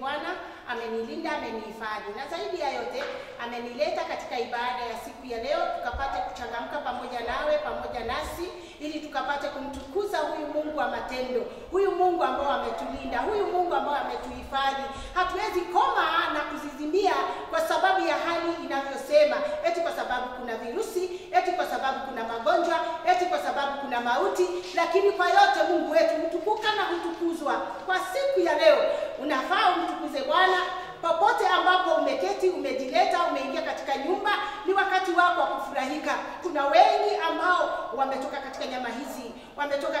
Bwana amenilinda, amenihifadhi, na zaidi ya yote amenileta katika ibada ya siku ya leo tukapate kuchangamka pamoja nawe, pamoja nasi, ili tukapate kumtukuza huyu Mungu wa matendo, huyu Mungu ambao ametulinda, huyu Mungu ambao ametuhifadhi. Hatuwezi koma na kuzizimia kwa sababu ya hali inavyosema, eti kwa sababu kuna virusi, eti kwa sababu kuna magonjwa, eti kwa sababu kuna mauti, lakini kwa yote Mungu wetu hutukuka na hutukuzwa. Kwa siku ya leo unafaa umtukuze Bwana. Popote ambapo umeketi, umejileta, umeingia katika nyumba, ni wakati wako wa kufurahika. Kuna wengi ambao wametoka katika nyama hizi, wametoka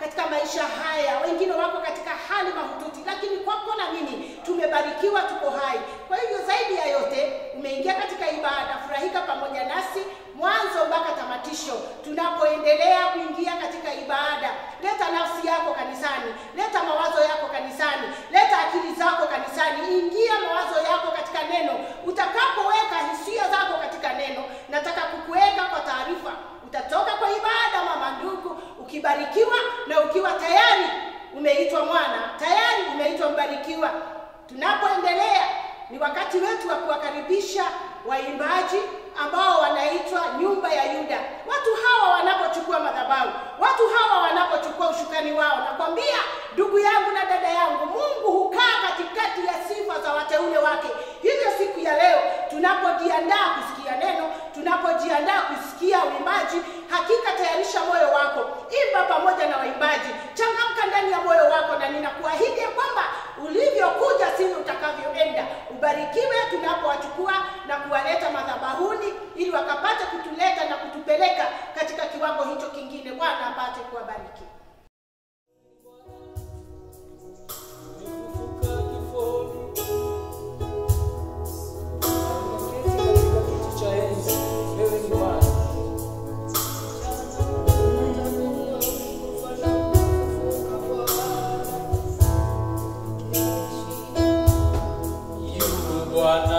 katika maisha haya, wengine wako katika hali mahututi, lakini kwako na mimi tumebarikiwa, tuko hai. Kwa hivyo zaidi ya yote umeingia katika ibada, furahika pamoja nasi mwanzo mpaka tamatisho. Tunapoendelea kuingia katika ibada, leta nafsi yako kanisani, leta mawazo yako kanisani, leta akili zako kanisani, ingia mawazo yako katika neno. Utakapoweka hisia zako katika neno, nataka kukuweka kwa taarifa, utatoka kwa ibada mama ndugu ukibarikiwa na ukiwa tayari umeitwa mwana, tayari umeitwa mbarikiwa. Tunapoendelea ni wakati wetu wa kuwakaribisha waimbaji ambao wanaitwa Nyumba ya Yuda. Watu hawa wanapochukua madhabahu, watu hawa wanapochukua ushukani wao, nakwambia ndugu yangu na dada yangu, Mungu hukaa katikati ya sifa za wateule wake. Hivyo siku ya leo tunapojiandaa kusikia neno, tunapojiandaa kusikia uimbaji, hakika tayarisha moyo wako, imba pamoja na waimbaji, changamka ndani ya moyo wako, na ninakuahidi kwamba ulivyokuja sivyo utakavyoenda. Ubarikiwe tunapowachukua na kuwaleta madhabahuni, ili wakapate kutuleta na kutupeleka katika kiwango hicho kingine. Bwana apate kuwabariki. Bwana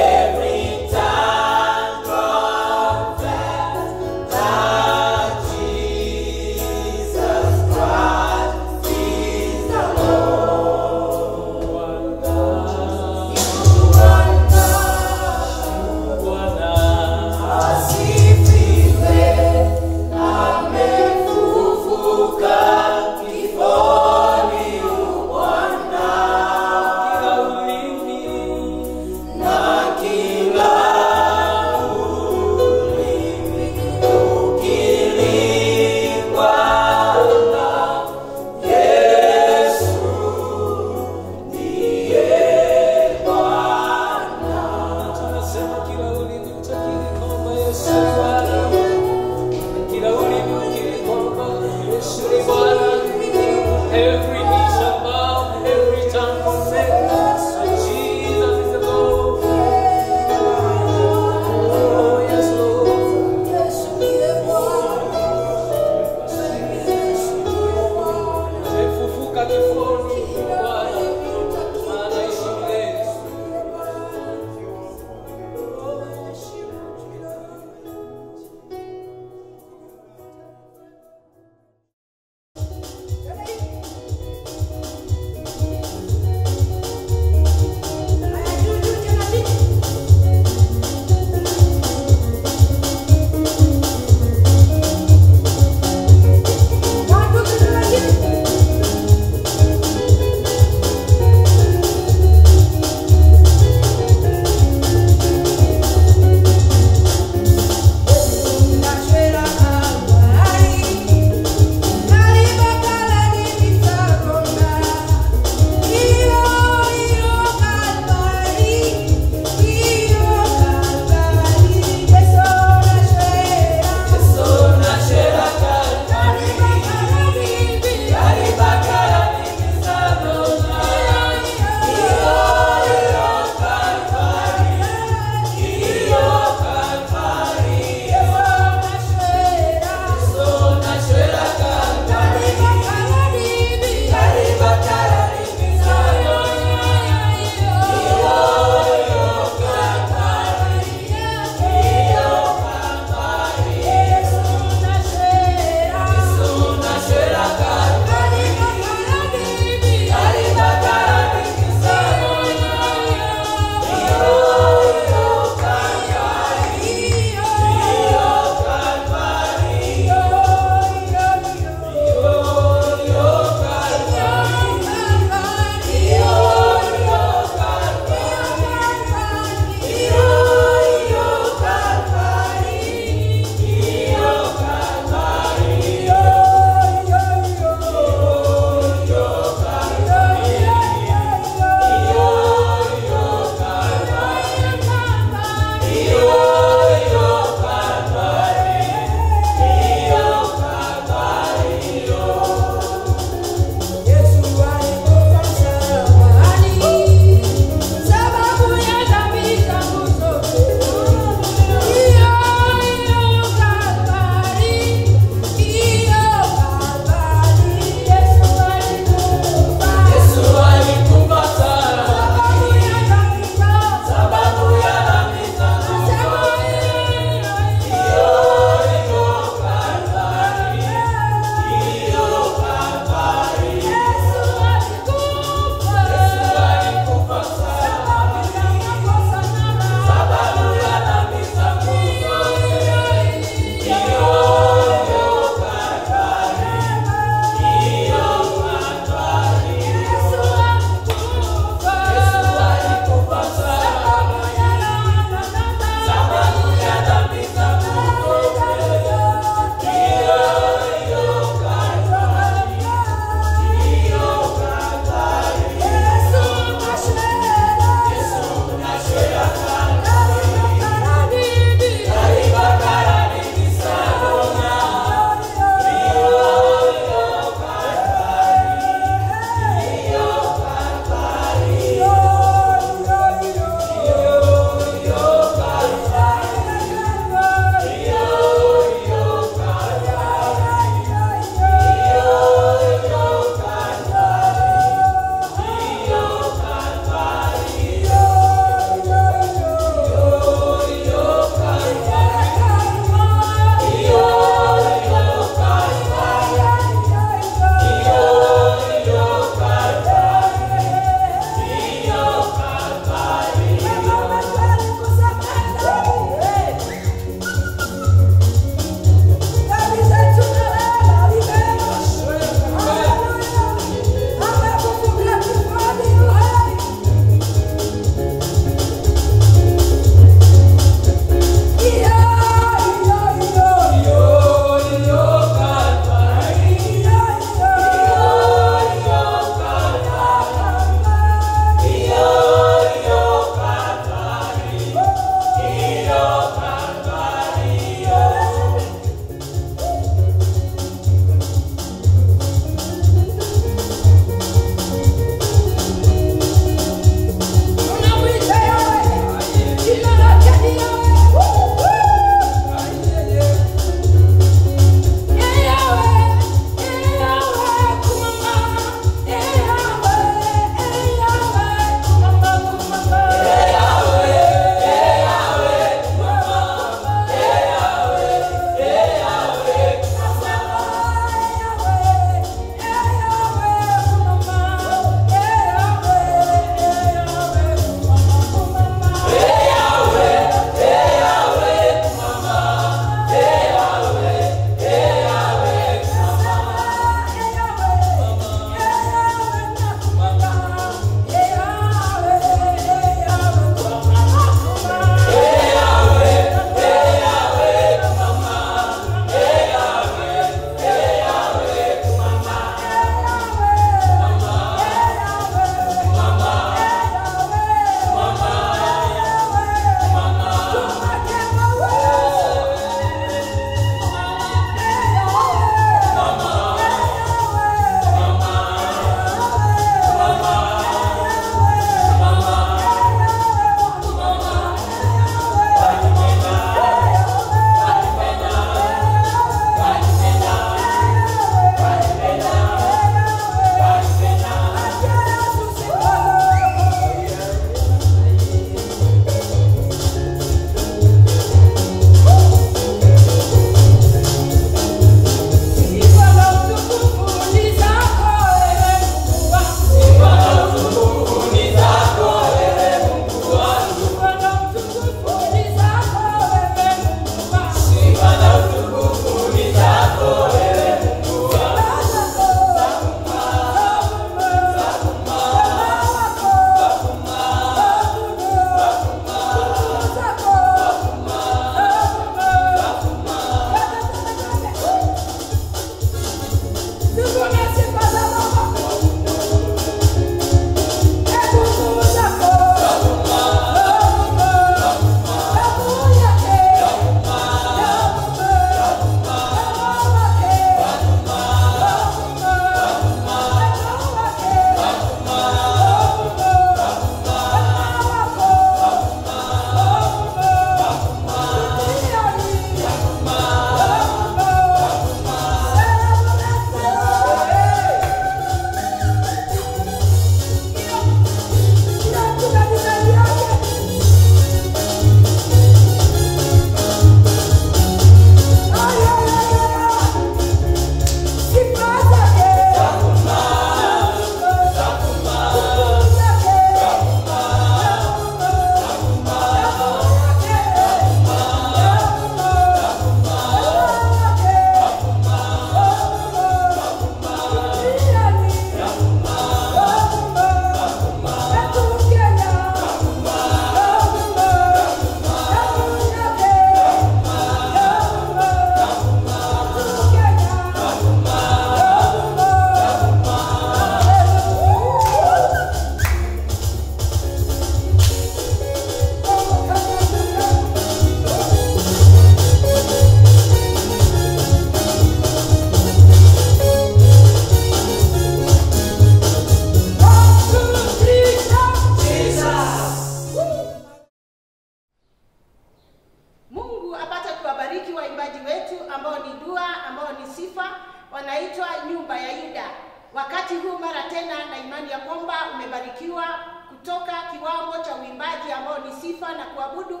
Wakati huu mara tena na imani ya kwamba umebarikiwa kutoka kiwango cha uimbaji ambao ni sifa na kuabudu,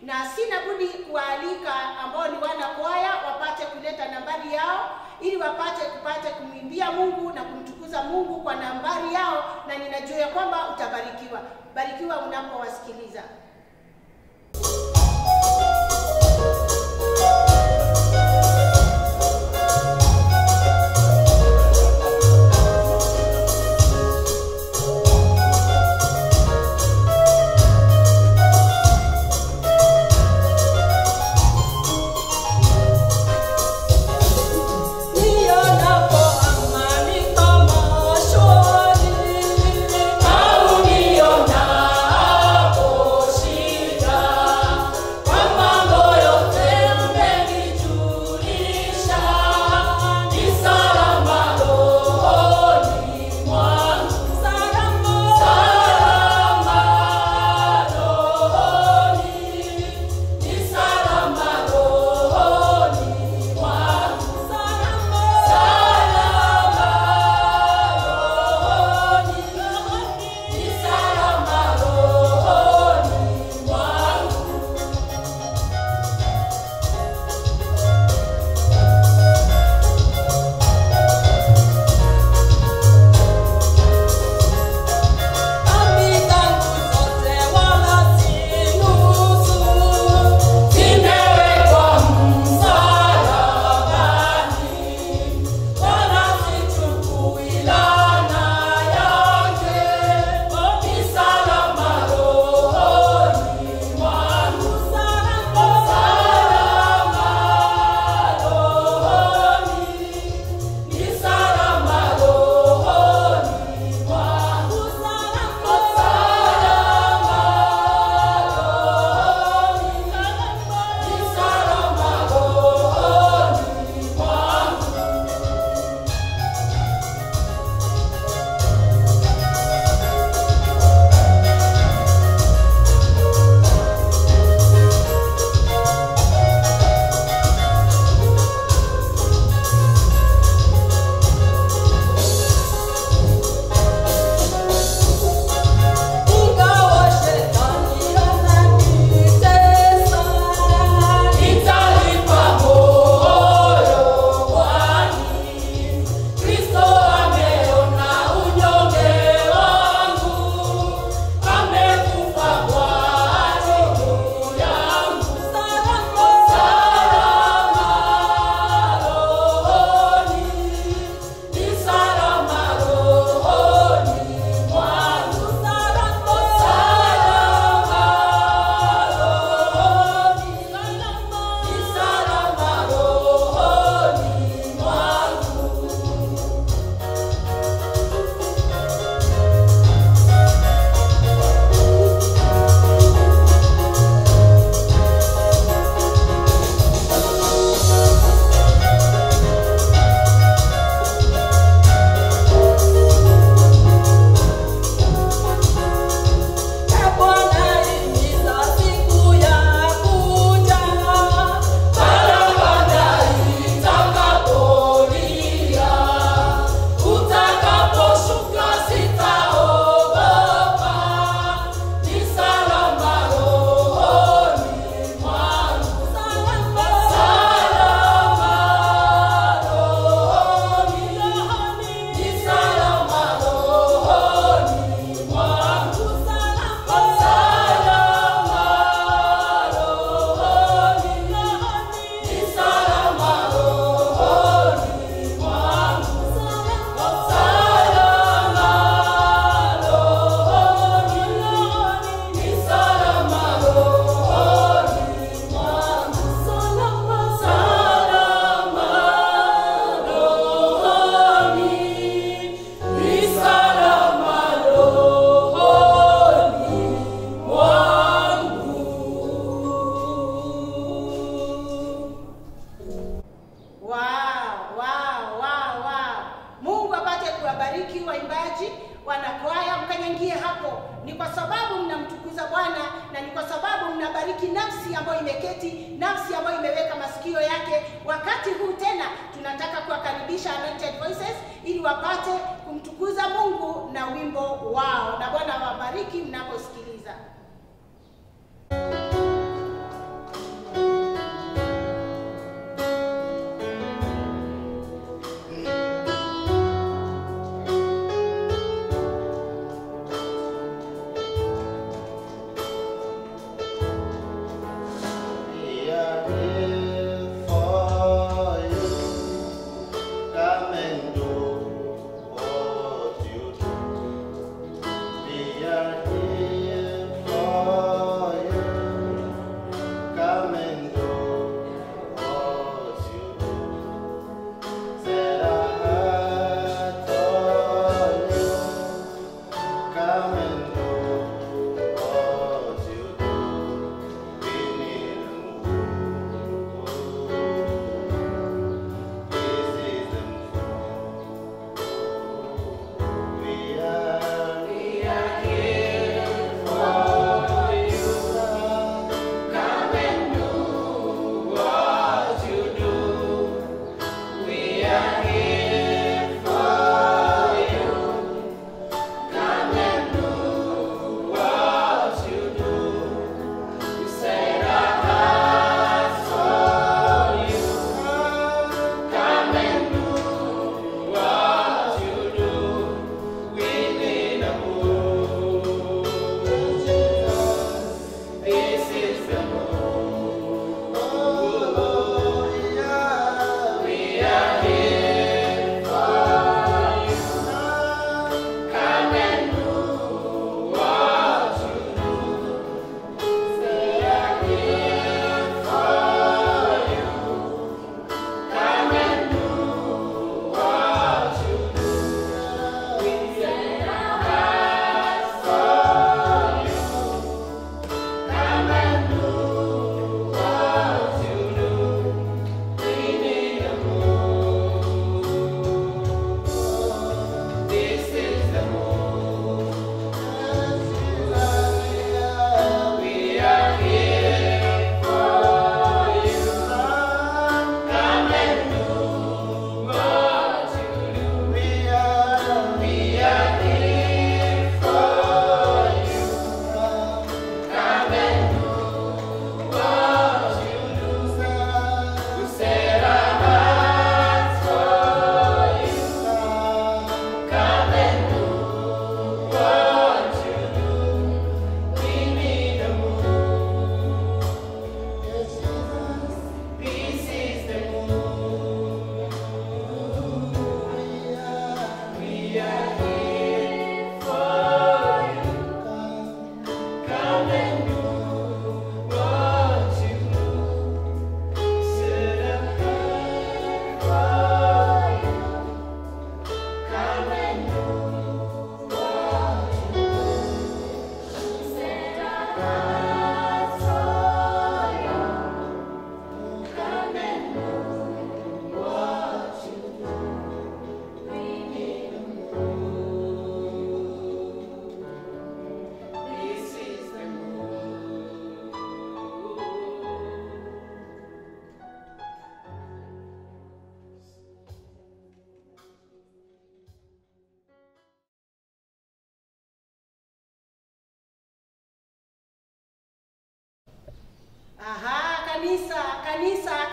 na sina budi kualika ambao ni wana kwaya wapate kuleta nambari yao ili wapate kumwimbia Mungu na kumtukuza Mungu kwa nambari yao, na ninajua ya kwamba utabarikiwa. Barikiwa unapowasikiliza. She utabariki nafsi ambayo imeketi, nafsi ambayo imeweka masikio yake. Wakati huu tena tunataka kuwakaribisha Anointed Voices ili wapate kumtukuza Mungu na wimbo wao, na Bwana awabariki mnaposikiliza.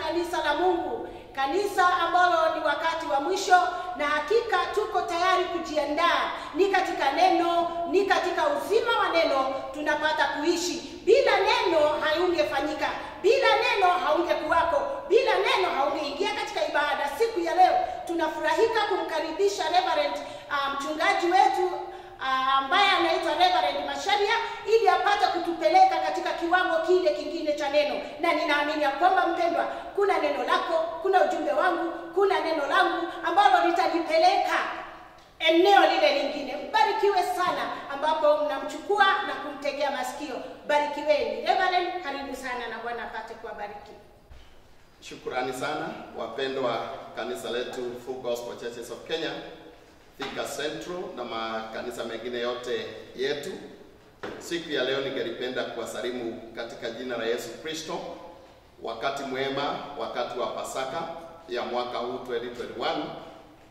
Kanisa la Mungu, kanisa ambalo ni wakati wa mwisho, na hakika tuko tayari kujiandaa. Ni katika neno, ni katika uzima wa neno tunapata kuishi. Bila neno haungefanyika, bila neno haungekuwako, bila neno haungeingia katika ibada. Siku ya leo tunafurahika kumkaribisha Reverend mchungaji wetu ambaye anaitwa Reverend Masharia, ili apate kutupeleka katika kiwango kile kingine cha neno. Na ninaamini ya kwamba mpendwa, kuna neno lako, kuna ujumbe wangu, kuna neno langu ambalo litanipeleka eneo lile lingine. Barikiwe sana ambapo mnamchukua na kumtegea masikio. Barikiweni. Reverend, karibu sana na Bwana apate kuwabariki. Shukrani sana wapendwa kanisa letu Full Gospel Churches of Kenya, Thika Central na makanisa mengine yote yetu. Siku ya leo ningelipenda kuwasalimu katika jina la Yesu Kristo. Wakati mwema, wakati wa Pasaka ya mwaka huu 2021,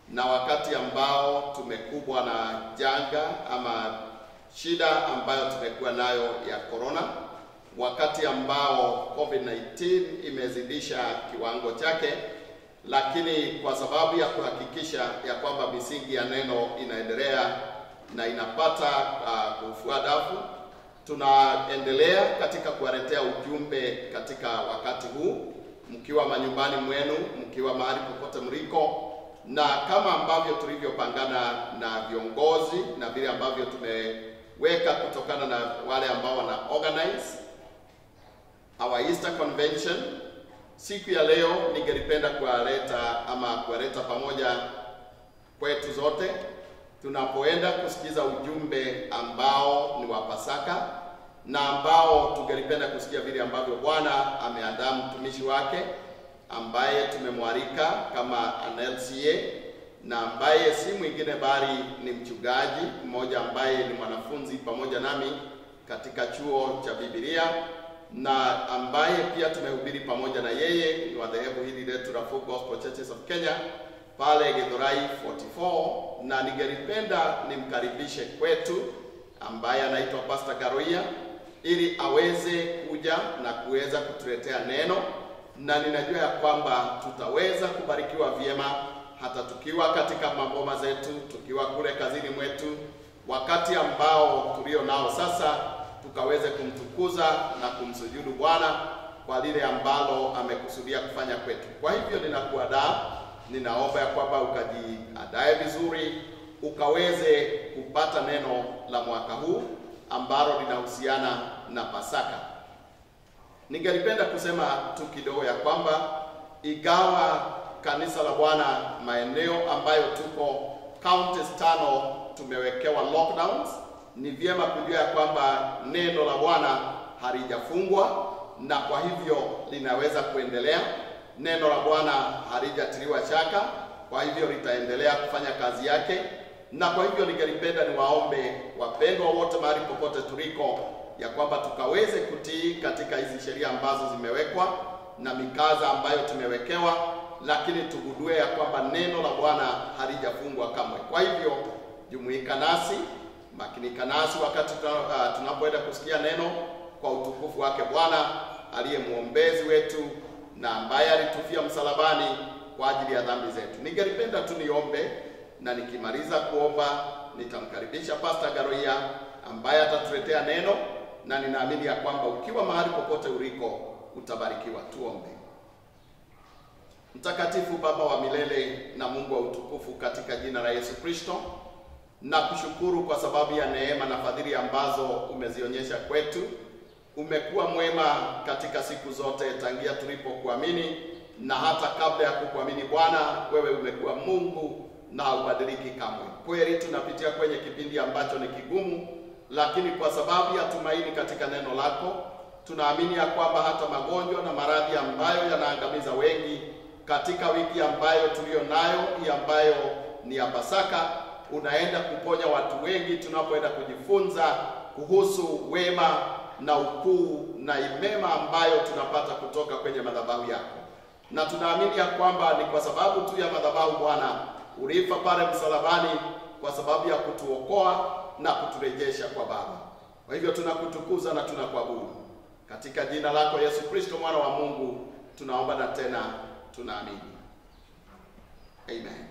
na wakati ambao tumekumbwa na janga ama shida ambayo tumekuwa nayo ya corona, wakati ambao COVID-19 imezidisha kiwango chake, lakini kwa sababu ya kuhakikisha ya kwamba misingi ya neno inaendelea na inapata kufua dafu, tunaendelea katika kuwaletea ujumbe katika wakati huu, mkiwa manyumbani mwenu, mkiwa mahali popote mliko, na kama ambavyo tulivyopangana na viongozi na vile ambavyo tumeweka kutokana na wale ambao wana organize our Easter Convention. Siku ya leo ningelipenda kuwaleta pamoja kwetu zote tunapoenda kusikiza ujumbe ambao ni wa Pasaka, na ambao tungelipenda kusikia vile ambavyo Bwana ameandaa mtumishi wake ambaye tumemwalika kama LCA, na ambaye si mwingine bali ni mchungaji mmoja ambaye ni mwanafunzi pamoja nami katika chuo cha Biblia, na ambaye pia tumehubiri pamoja na yeye ni wa dhehebu hili letu la Full Gospel Churches of Kenya pale Githurai 44, na ningelipenda nimkaribishe kwetu ambaye anaitwa Pastor Garoia ili aweze kuja na kuweza kutuletea neno, na ninajua ya kwamba tutaweza kubarikiwa vyema hata tukiwa katika maboma zetu, tukiwa kule kazini mwetu, wakati ambao tulio nao sasa, tukaweze kumtukuza na kumsujudu Bwana kwa lile ambalo amekusudia kufanya kwetu. Kwa hivyo ninaomba ya kwamba ukajiandae vizuri, ukaweze kupata neno la mwaka huu ambalo linahusiana na Pasaka. Ningelipenda kusema tu kidogo ya kwamba igawa kanisa la Bwana maeneo ambayo tuko counties 5 tumewekewa lockdowns, ni vyema kujua ya kwamba neno la Bwana halijafungwa, na kwa hivyo linaweza kuendelea. Neno la Bwana halijatiliwa shaka, kwa hivyo litaendelea kufanya kazi yake. Na kwa hivyo ningelipenda niwaombe wapendwa wote mahali popote tuliko ya kwamba tukaweze kutii katika hizi sheria ambazo zimewekwa na mikaza ambayo tumewekewa, lakini tugundue ya kwamba neno la Bwana halijafungwa kamwe. Kwa hivyo jumuika nasi, makinika nasi wakati tunapoenda kusikia neno kwa utukufu wake Bwana aliye muombezi wetu na ambaye alitufia msalabani kwa ajili ya dhambi zetu. Ningelipenda tu niombe, na nikimaliza kuomba nitamkaribisha Pastor Garoia ambaye atatuletea neno, na ninaamini ya kwamba ukiwa mahali popote uliko utabarikiwa. Tuombe. Mtakatifu Baba wa milele na Mungu wa utukufu, katika jina la Yesu Kristo, na kushukuru kwa sababu ya neema na fadhili ambazo umezionyesha kwetu. Umekuwa mwema katika siku zote tangia tulipokuamini, na hata kabla ya kukuamini Bwana, wewe umekuwa Mungu na haubadiliki kamwe. Kweli tunapitia kwenye kipindi ambacho ni kigumu, lakini kwa sababu ya tumaini katika neno lako, tunaamini ya kwamba hata magonjwa na maradhi ambayo yanaangamiza wengi katika wiki ambayo tulio nayo, hii ambayo ni ya Pasaka, unaenda kuponya watu wengi tunapoenda kujifunza kuhusu wema na ukuu na mema ambayo tunapata kutoka kwenye madhabahu yako. Na tunaamini ya kwamba ni kwa sababu tu ya madhabahu Bwana ulifa pale msalabani kwa sababu ya kutuokoa na kuturejesha kwa Baba. Kwa hivyo tunakutukuza na tunakuabudu. Katika jina lako Yesu Kristo mwana wa Mungu tunaomba na tena tunaamini. Amen.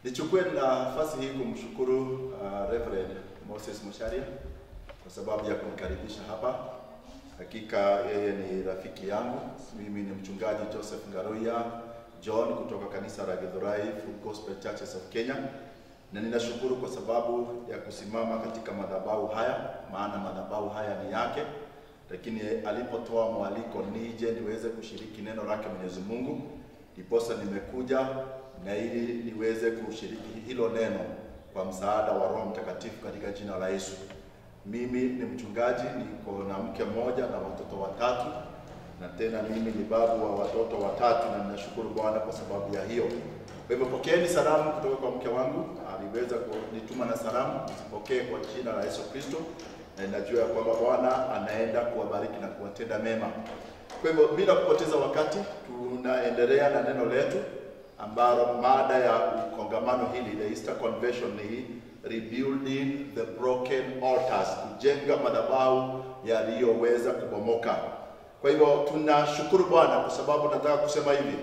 Nichukue nafasi hii kumshukuru Reverend Moses Musharia kwa sababu ya kunikaribisha hapa. Hakika yeye ni rafiki yangu. Mimi ni mchungaji Joseph Garoia John kutoka kanisa la Githurai Full Gospel Churches of Kenya, na ninashukuru kwa sababu ya kusimama katika madhabahu haya, maana madhabahu haya ni yake, lakini alipotoa mwaliko nije niweze kushiriki neno lake Mwenyezi Mungu, ndiposa nimekuja na ili niweze kushiriki hilo neno kwa msaada wa Roho Mtakatifu katika jina la Yesu. Mimi ni mchungaji, niko na mke mmoja na watoto 3, na tena mimi ni babu wa watoto 3, na ninashukuru Bwana kwa sababu ya hiyo. hivyo pokeeni salamu kutoka kwa mke wangu, aliweza kunituma na salamu, nizipokee kwa jina la Yesu Kristo, na ninajua ya kwamba Bwana anaenda kuwabariki na kuwatenda mema. Kwa hivyo bila kupoteza wakati, tunaendelea na neno letu ambalo mada ya kongamano hili, the Easter Convention, ni rebuilding the broken altars, kujenga madhabahu yaliyoweza kubomoka. Kwa hivyo tunashukuru Bwana kwa sababu nataka kusema hivi,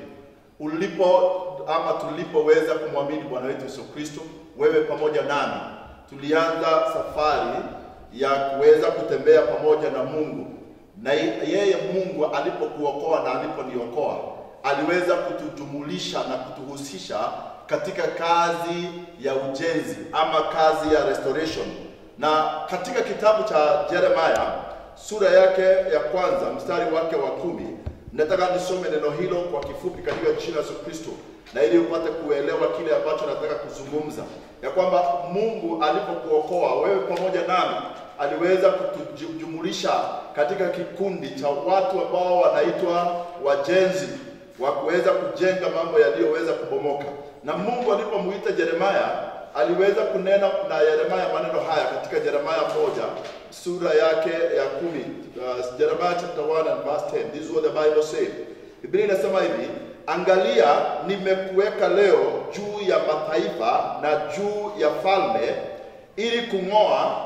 tulipoweza kumwamini Bwana wetu Yesu Kristo, wewe pamoja nami, tulianza safari ya kuweza kutembea pamoja na Mungu. Na yeye Mungu alipokuokoa na aliponiokoa, aliweza kutujumulisha na kutuhusisha katika kazi ya ujenzi ama kazi ya restoration. Na katika kitabu cha Jeremiah sura yake ya kwanza mstari wake wa 10, nataka nisome neno hilo kwa kifupi katika jina la Yesu Kristo, na ili upate kuelewa kile ambacho nataka kuzungumza, ya kwamba Mungu alipokuokoa wewe pamoja nami, aliweza kutujumulisha katika kikundi cha watu ambao wanaitwa wajenzi wa kuweza kujenga mambo yaliyoweza kubomoka. Na Mungu alipomuita Jeremiah, aliweza kunena na Yeremia maneno haya katika Jeremiah 1 sura yake ya 10, Jeremiah chapter 1 and verse 10. This is what the Bible says. Biblia inasema hivi, angalia nimekuweka leo juu ya mataifa na juu ya falme, ili kung'oa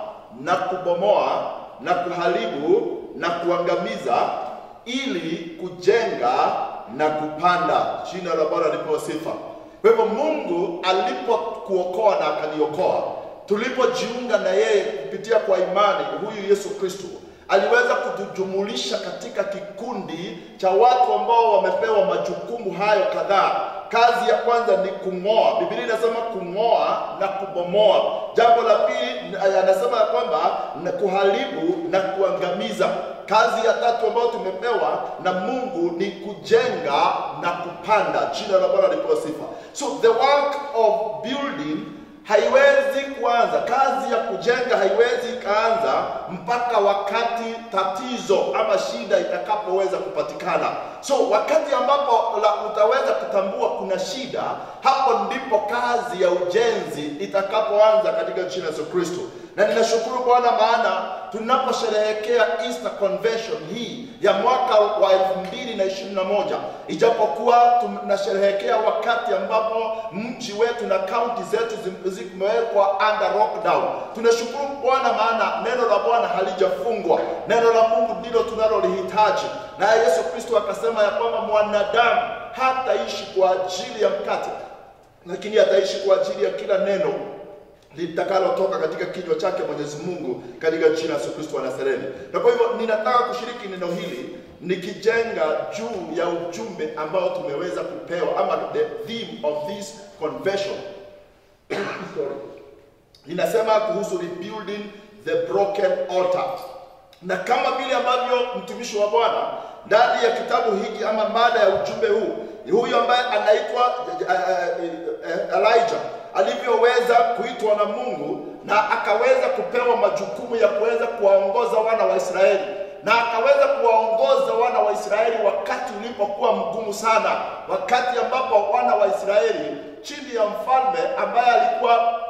na kubomoa na kuharibu na kuangamiza, ili kujenga na kupanda. Jina la Bwana lipewe sifa. Kwa hivyo Mungu alipokuokoa na akaniokoa, tulipojiunga na yeye kupitia kwa imani huyu Yesu Kristo, aliweza kutujumulisha katika kikundi cha watu ambao wamepewa majukumu hayo kadhaa. Kazi ya kwanza ni kung'oa. Biblia inasema kung'oa na kubomoa. Jambo la pili anasema kwamba kuharibu na kuangamiza. Kazi ya tatu ambayo tumepewa na Mungu ni kujenga na kupanda. Jina la Bwana lipewe sifa. So the work of building haiwezi kuanza, kazi ya kujenga haiwezi ikaanza mpaka wakati tatizo ama shida itakapoweza kupatikana. So wakati ambapo utaweza kutambua kuna shida, hapo ndipo kazi ya ujenzi itakapoanza katika jina la Yesu Kristo. Na ninashukuru Bwana, maana tunaposherehekea Easter Convention hii ya mwaka wa 2021, ijapokuwa tunasherehekea wakati ambapo mji wetu na kaunti zetu zimewekwa under lockdown, tunashukuru Bwana maana neno la Bwana halijafungwa. Neno la Mungu ndilo tunalolihitaji. Na Yesu Kristo akasema ya kwamba mwanadamu hataishi kwa ajili ya mkate, lakini ataishi kwa ajili ya kila neno litakalotoka katika kinywa chake Mwenyezi Mungu, katika jina la Yesu Kristo wa Nazareti. Na kwa hivyo ninataka kushiriki neno hili nikijenga juu ya ujumbe ambao tumeweza kupewa, ama the theme of this convention. Ninasema kuhusu rebuilding the broken altar. Na kama vile ambavyo mtumishi wa Bwana ndani ya kitabu hiki ama mada ya ujumbe huu, huyu ambaye anaitwa Elijah alivyoweza kuitwa na Mungu na akaweza kupewa majukumu ya kuweza kuwaongoza wana wa Israeli, na akaweza kuwaongoza wana wa Israeli wakati ulipokuwa mgumu sana, wakati ambapo wana wa Israeli chini ya mfalme ambaye alikuwa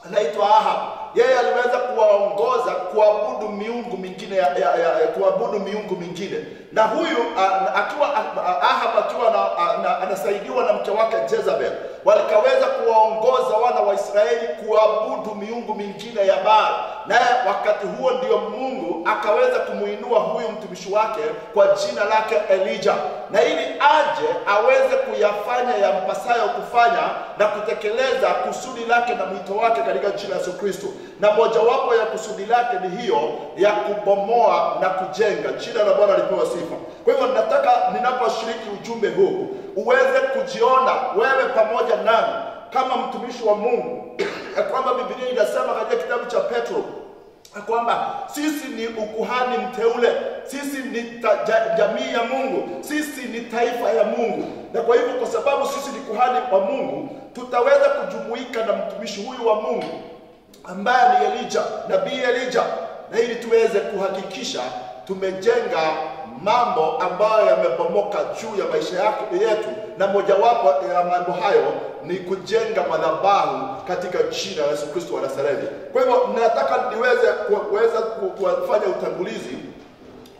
anaitwa Ahab, yeye aliweza kuwaongoza kuabudu miungu mingine kuabudu miungu mingine. Na huyu Ahab akiwa anasaidiwa na mke wake Jezebel, walikaweza kuwaongoza wana wa Israeli kuabudu miungu mingine ya Baal. Naye wakati huo ndio Mungu akaweza kumuinua huyu mtumishi wake kwa jina lake Elijah, na ili aje aweze kuyafanya yampasayo kufanya na kutekeleza kusudi lake na mwito wake katika jina la Yesu Kristo. Na mojawapo ya kusudi lake ni hiyo ya kubomoa na kujenga. Jina la Bwana lipewe sifa. Kwa hivyo nataka ninaposhiriki ujumbe huu uweze kujiona wewe pamoja nami kama mtumishi wa Mungu, kwamba Biblia inasema katika kitabu cha Petro kwamba sisi ni ukuhani mteule, sisi ni jamii ya Mungu, sisi ni taifa ya Mungu. Na kwa hivyo kwa sababu sisi ni kuhani wa Mungu, tutaweza kujumuika na mtumishi huyu wa Mungu ambaye ni Elijah, nabii Elijah, na ili tuweze kuhakikisha tumejenga mambo ambayo yamebomoka juu ya maisha yetu, na mojawapo ya mambo hayo ni kujenga madhabahu katika jina la Yesu Kristo wa Nazareti. Kwa hivyo nataka niweze kufanya utangulizi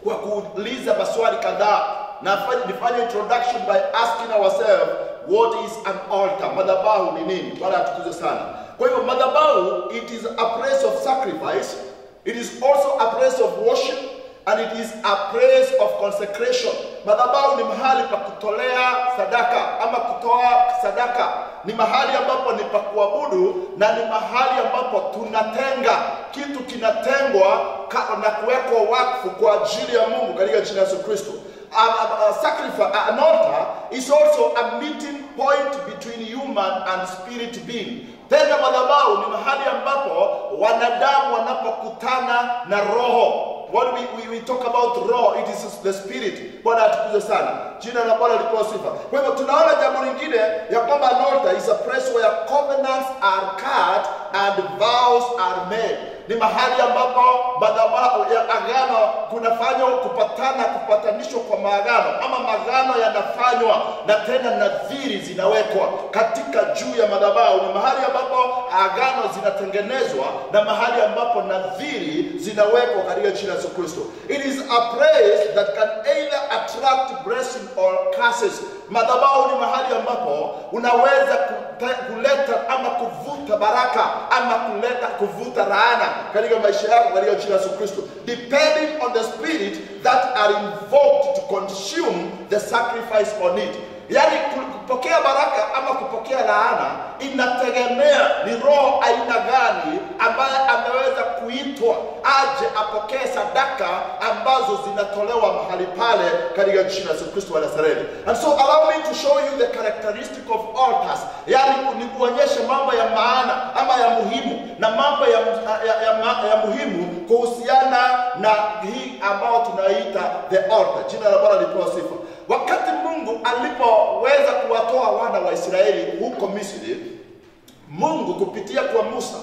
kwa kuuliza maswali kadhaa, na nifanye introduction by asking ourselves, what is an altar? Madhabahu ni nini? Bwana atukuzwe sana. Kwa hivyo madhabahu, it is a place of sacrifice, it is also a place of worship, and it is a place of consecration. Madhabahu ni mahali pa kutolea sadaka ama kutoa sadaka. Ni mahali ambapo ni pa kuabudu, na ni mahali ambapo tunatenga kitu, kinatengwa na kuwekwa wakfu kwa ajili ya Mungu katika jina la Yesu Kristo. Sacrifice, an altar is also a meeting point between human and spirit being. Tena madhabahu ni mahali ambapo wanadamu wanapokutana na roho. When we talk about roho, it is the spirit. Bwana atukuzwe sana. Jina la Bwana lipewe sifa. Kwa hivyo tunaona jambo lingine ya kwamba an altar is a place where covenants are cut and vows are made. Ni mahali ambapo madhabahu ya agano kunafanywa kupatanishwa kwa maagano, ama maagano yanafanywa na tena nadhiri zinawekwa katika juu ya madhabahu. Ni mahali ambapo agano zinatengenezwa na mahali ambapo nadhiri zinawekwa katika jina la Yesu Kristo. It is a place that can either attract blessing or curses. Madhabahu ni mahali ambapo unaweza kuleta ama kuvuta baraka ama kuvuta laana katika maisha yako katika jina la Yesu Kristo, depending on the spirit that are invoked to consume the sacrifice on it. Yani kupokea baraka ama kupokea laana inategemea ni roho aina gani ambaye ameweza kuitwa aje apokee sadaka ambazo zinatolewa mahali pale katika jina la Yesu Kristo wa Nazareti. And so allow me to show you the characteristic of altars. Yani ni kuonyesha mambo ya maana ama ya muhimu, na mambo ya muhimu kuhusiana na hii ambao tunaita the altar. Jina la Bwana lipewe sifa. Wakati Mungu alipoweza kuwatoa wana wa Israeli huko Misri, Mungu kupitia kwa Musa,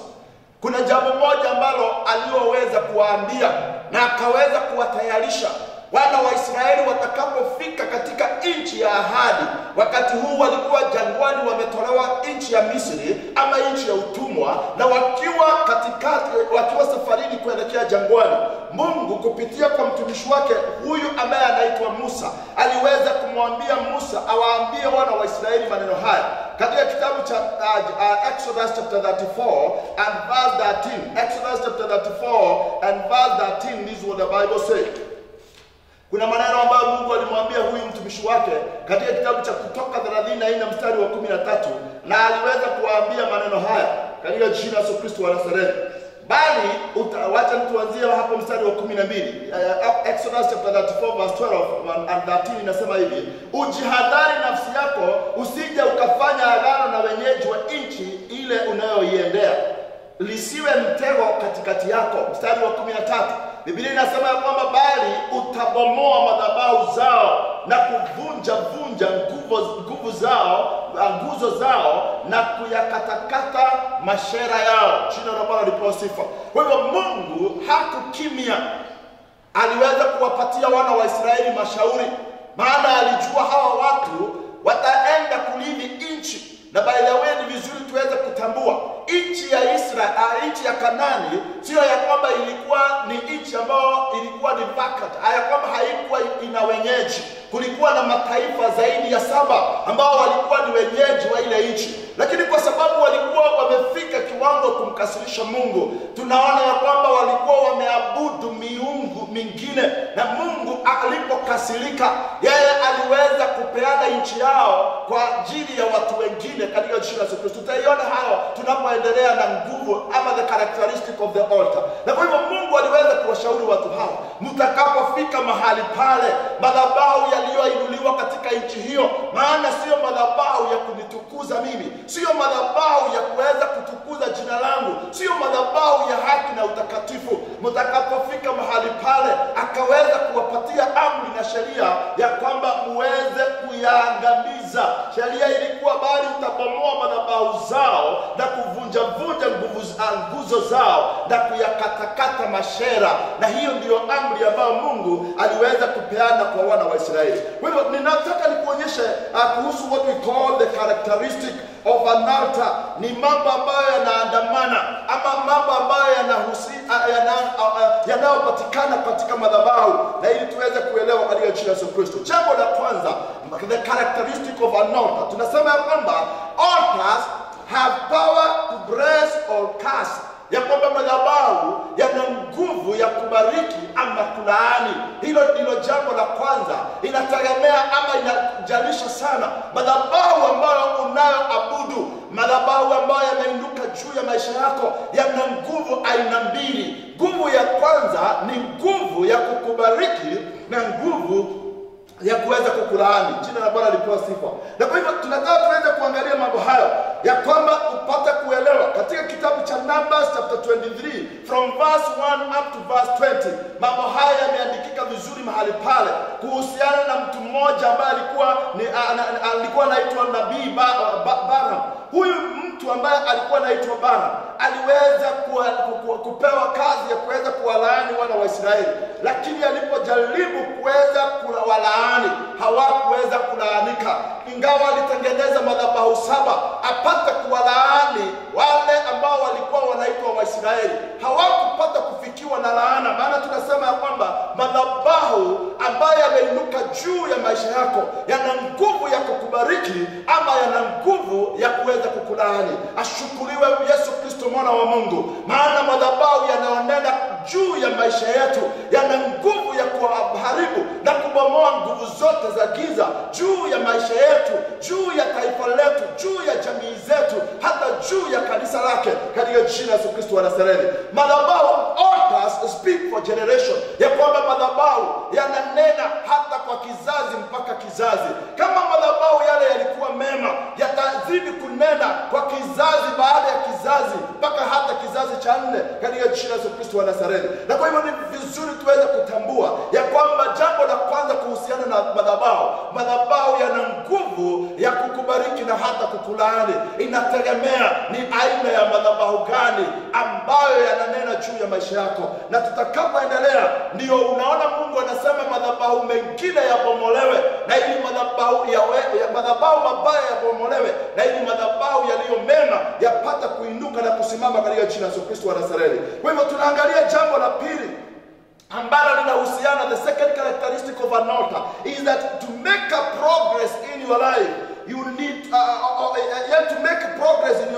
kuna jambo moja ambalo alioweza kuwaambia na akaweza kuwatayarisha wana wa Israeli watakapofika katika nchi ya ahadi. Wakati huu walikuwa jangwani, wametolewa nchi ya Misri ama nchi ya utumwa, na wakiwa safarini kuelekea jangwani, Mungu kupitia kwa mtumishi wake huyu ambaye anaitwa Musa aliweza kumwambia Musa awaambie wana wa Israeli maneno haya katika kitabu cha Exodus chapter 34 and verse 13. Exodus chapter 34 and verse 13, this is what the Bible says. Kuna maneno ambayo Mungu alimwambia huyu mtumishi wake katika kitabu cha Kutoka 34 mstari wa 13, na aliweza kuwaambia maneno haya katika jina la Yesu Kristo wa Nazareti. Bali wacha tuanzie hapo mstari wa 12. Exodus chapter 34 verse 12 and 13 inasema hivi: ujihadhari nafsi yako usije ukafanya agano na wenyeji wa nchi ile unayoiendea, lisiwe mtego katikati yako. Mstari wa 13 Biblia inasema ya kwamba bali utabomoa madhabahu zao na kuvunja nguzo zao na kuyakatakata mashera yao. Jina la Bwana lipewe sifa. Kwa hivyo Mungu hakukimia, aliweza kuwapatia wana wa Israeli mashauri, maana alijua hawa watu wataenda kulivi nchi. Na by the way, ni vizuri tuweze kutambua nchi ya Israeli, nchi ya Kanaani, sio ya kwamba ilikuwa ni nchi ambayo ilikuwa ni vacant, ya kwamba haikuwa ina wenyeji. Kulikuwa na mataifa zaidi ya 7 ambao walikuwa ni wenyeji wa ile nchi, lakini kwa sababu walikuwa wamefika kiwango kumkasirisha Mungu, tunaona ya kwamba walikuwa wameabudu miungu mingine, na Mungu alipokasirika, yeye aliweza kupeana nchi yao kwa ajili ya watu wengine katika jina la Yesu Kristo. Tutaiona hao tunapoendelea na nguvu ama the characteristic of the altar. Na kwa hivyo Mungu aliweza kuwashauri watu hao, mtakapofika mahali pale, madhabahu yaliyoinuliwa katika nchi hiyo, maana sio madhabahu ya kunitukuza mimi, sio madhabahu ya kuweza kutukuza jina langu, sio madhabahu ya haki na utakatifu. Mtakapofika mahali pale, akaweza kuwapatia amri na sheria ya kwamba muweze kuyaangamiza. Sheria ilikuwa bali utabomoa madhabahu zao na kuvunja nguvu nguzo zao na kuyakatakata mashera, na hiyo ndiyo amri ambayo Mungu aliweza kupeana kwa wana wa Israeli. Kwa hivyo ninataka nikuonyeshe kuhusu what we call the characteristic of an altar. Ni mambo ambayo yanaandamana ama mambo ambayo yanayopatikana katika madhabahu, na ili tuweze kuelewa katika jina la Yesu Kristo. Jambo la kwanza, the characteristic of an altar. Tunasema ya kwamba altars have power to bless or curse. Ya kwamba madhabahu yana nguvu ya kubariki ama kulaani. Hilo ndilo jambo la kwanza. Inategemea ama inajalisha sana madhabahu ambayo unayoabudu, madhabahu ambayo yameinuka juu ya maisha yako yana nguvu aina mbili. Nguvu ya kwanza ni nguvu ya kukubariki na nguvu ya kuweza kukulaani. Jina la Bwana lipewe sifa. Na kwa hivyo tunataka tuweze kuangalia mambo hayo ya kwamba upate kuelewa katika kitabu cha Numbers chapter 23 from verse 1 up to verse 20. Mambo haya yameandikika vizuri mahali pale kuhusiana na mtu mmoja ambaye alikuwa anaitwa nabii Balaam. Huyu mtu ambaye alikuwa anaitwa Balaam aliweza kupewa kazi ya kuweza kuwalaani wana wa Israeli, lakini alipojaribu kuweza kuwalaani hawakuweza kulaanika. Ingawa alitengeneza madhabahu 7 apate kuwalaani wale ambao walikuwa wanaitwa Waisraeli, hawakupata kufikiwa na laana. Maana tunasema ya kwamba madhabahu ambayo yameinuka juu ya maisha yako yana nguvu ya kukubariki ama yana nguvu ya kuweza kukulaani. Ashukuriwe Yesu Kristo mwana wa Mungu, maana madhabahu yanaonena juu ya maisha yetu yana nguvu ya kuharibu na kubomoa nguvu zote za giza juu ya maisha yetu, juu ya taifa letu, juu ya jamii zetu, hata juu ya kanisa lake katika jina la Yesu Kristo wa Nazareti. Madhabahu, altars speak for generation. Ya kwamba madhabahu yananena hata kwa kizazi mpaka kizazi. Kama madhabahu yale yalikuwa mema, yatazidi kunena kwa kizazi baada ya kizazi mpaka hata kizazi cha 4 katika jina la Yesu Kristo wa Nazareti. Na kwa hivyo ni vizuri tuweze kutambua ya kwamba jambo la kwanza kuhusiana na madhabahu yana nguvu ya kukubariki na hata kukulaani. Inategemea ni aina ya madhabahu gani ambayo yananena juu ya maisha yako. Na tutakapoendelea ndio unaona Mungu anasema madhabahu mengine yabomolewe, na ili madhabahu mabaya yabomolewe, na ili madhabahu yaliyo mema yapata kuinuka na kusimama katika jina la Yesu Kristo wa Nazareti. Kwa hivyo tunaangalia jambo la pili ambalo linahusiana, the second characteristic of an altar is that to make a progress in your life, you need to make progress in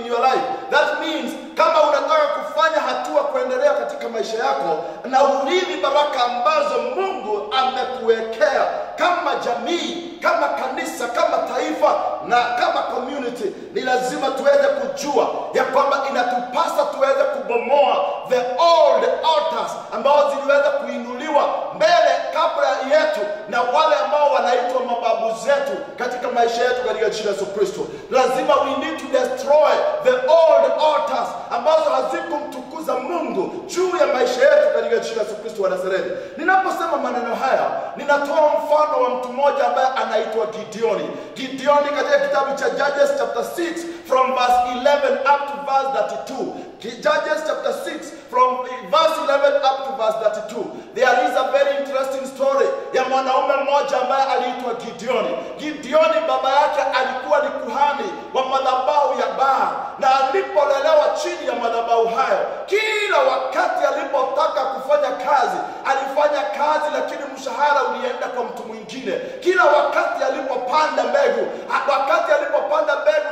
your life. That means kama unataka kufanya hatua kuendelea katika maisha yako na urithi baraka ambazo Mungu amekuwekea kama jamii, kama kanisa, kama taifa na kama community, ni lazima tuweze kujua ya kwamba inatupasa tuweze kubomoa the old altars ambao ziliweza kuinuliwa mbele kabla yetu na wale ambao wanaitwa mababu zetu katika maisha yetu katika jina la Yesu Kristo. Lazima we need to destroy the old altars ambazo hazikumtukuza Mungu juu ya maisha yetu katika jina la Yesu Kristo wa Nazareti. Ninaposema maneno haya, ninatoa mfano wa mtu mmoja ambaye anaitwa Gideoni. Gideoni katika kitabu cha Judges chapter 6 from verse 11 up to verse 32. Judges chapter 6 from verse 11 up to verse 32. There is a very interesting story ya mwanaume mmoja ambaye aliitwa Gideoni. Gideoni baba yake alikuwa ni kuhani wa madhabahu ya Baal, na alipolelewa chini ya madhabahu hayo, kila wakati alipotaka kufanya kazi, alifanya kazi lakini mshahara ulienda kwa mtu mwingine. Kila wakati alipopanda mbegu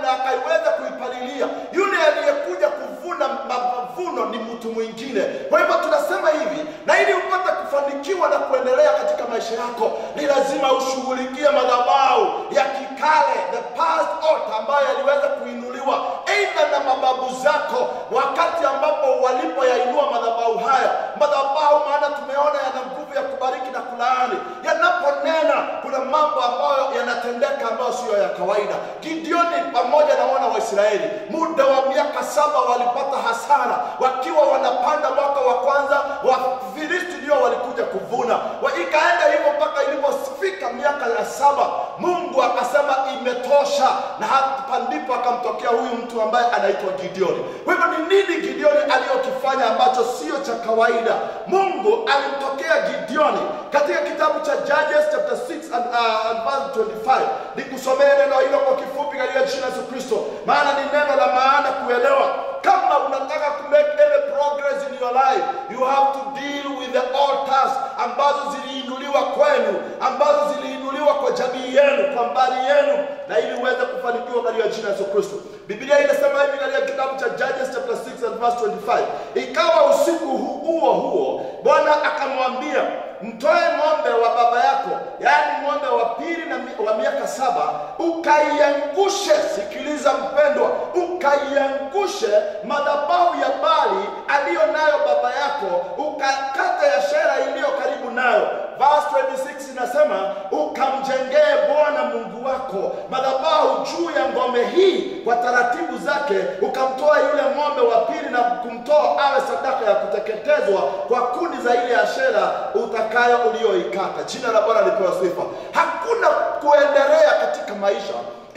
na akaiweza kuipalilia, yule aliyekuja kuvuna mavuno ni mtu mwingine. Kwa hivyo tunasema hivi, na ili upate kufanikiwa na kuendelea katika maisha yako, ni lazima ushughulikie madhabahu ya kikale, the past altar ambayo yaliweza kuinuliwa aidha na mababu zako wakati ambapo walipoyainua madhabahu haya. Madhabahu, maana tumeona yana nguvu ya kubariki na kulaani. Yanaponena kuna mambo ambayo yanatendeka ambayo sio ya kawaida. Gideoni pamoja na wana wa Israeli muda wa miaka 7 walipata hasara wakiwa wanapanda mwaka wa kwanza, Wafilisti ndio walikuja kuvuna. Ikaenda hivyo mpaka ilipofika miaka miaka ya 7 Mungu akasema imetosha, na hapa ndipo akamtokea huyu mtu ambaye anaitwa Gideoni. Kwa hivyo ni nini Gideoni aliyokifanya ambacho sio cha kawaida? Mungu alimtokea Gideoni katika kitabu cha Judges chapter 6 and verse 25. Nikusomea neno hilo kwa kifupi katika jina la Yesu Kristo, maana ni neno la maana kuelewa. Kama unataka to make any progress in your life, you have to deal with the altars ambazo ziliinuliwa kwenu, ambazo ziliinuliwa kwa jamii yenu, kwa mbali yenu, na ili uweze kufanikiwa katika jina la Yesu Kristo. Biblia inasema hivi katika kitabu cha Judges chapter 6 and verse 25. Ikawa usiku huo Bwana akamwambia, mtoe ng'ombe wa baba yako, yaani ng'ombe wa pili na wa miaka 7, ukaiangushe, sikiliza mpendwa, ukaiangushe madhabahu ya Baali aliyo nayo baba yako, ukakata ya Ashera iliyo karibu nayo. Verse 26 inasema, ukamjengee Bwana Mungu wako madhabahu juu ya ngome hii kwa taratibu zake, ukamtoa yule ng'ombe wa pili na kumtoa awe sadaka ya kuteketezwa kwa kuni za ile Ashera utakayo ulioikata. Jina la Bwana lipewe sifa. Hakuna kuendelea katika maisha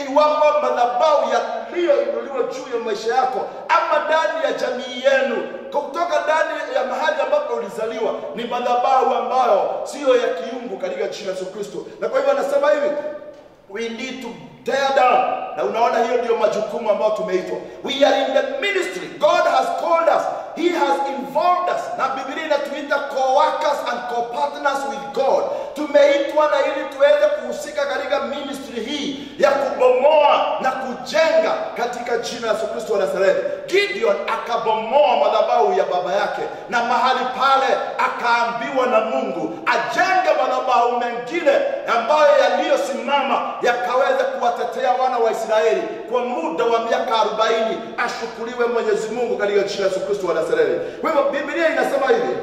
iwapo madhabahu yaliyoinuliwa juu ya maisha yako ama ndani ya jamii yenu, kutoka ndani ya mahali ambapo ulizaliwa, ni madhabahu ambayo sio ya kiungu katika jina la Yesu Kristo. Na kwa hivyo anasema hivi, we need to tear down. Na unaona hiyo ndio majukumu ambayo tumeitwa. We are in the ministry. God has called us. He has involved us. Na Biblia inatuita co-workers and co-partners with God. Tumeitwa na ili tuweze kuhusika katika ministry hii ya kubomoa na kujenga katika jina la Yesu Kristo wa Nazareti. Gideon akabomoa madhabahu ya baba yake, na mahali pale akaambiwa na Mungu ajenge madhabahu mengine ambayo yaliyosimama yakaweza kuwatetea wana wa Israeli kwa muda wa miaka 40. Ashukuriwe Mwenyezi Mungu katika jina la Yesu Kristo wa Nazareti. Kwa hivyo Biblia inasema hivi